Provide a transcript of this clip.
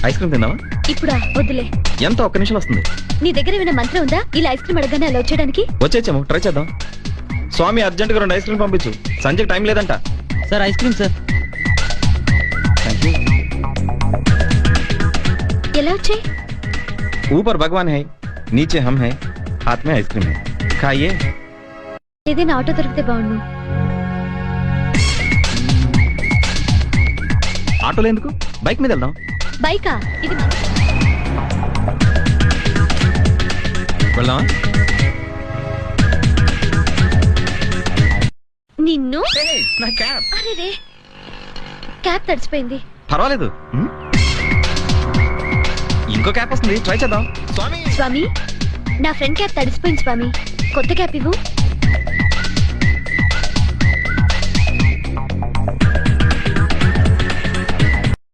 Ice cream తిందామా? ఇప్పుడా? వద్దులే. ఎంత? ఒక్క నిమిషం వస్తుంది. నీ దగ్గర ఏమైనా మంత్రం ఉందా ఇలా ఐస్ క్రీమ్ అడగగానే అలా వచ్చేయడానికి? వచ్చేచ్చాము, ట్రై చేద్దాం. స్వామి అర్జెంట్గా 2 ఐస్ క్రీమ్ పంపించు, సంజయ్ టైం లేదంట. Sir ice cream sir. Thank you. ఎలా వచ్చాయి? ऊपर भगवान है, नीचे हम है, हाथ में आइसक्रीम है, खाइए. ఏదైనా ఆటో దొరికితే బాగుండు. ఆటోలో ఎందుకు, బైక్ మీద వెళ్దాం. బైకా? ఇది వెళ్దామా? నిన్ను. నా క్యాబ్. అరే రే, క్యాబ్ తడిచిపోయింది. పర్వాలేదు, ఇంకో క్యాప్ వస్తుంది, ట్రై చేద్దాం. స్వామి స్వామి, నా ఫ్రెండ్ క్యాబ్ తడిసిపోయింది స్వామి, కొత్త క్యాబ్ ఇవ్వు.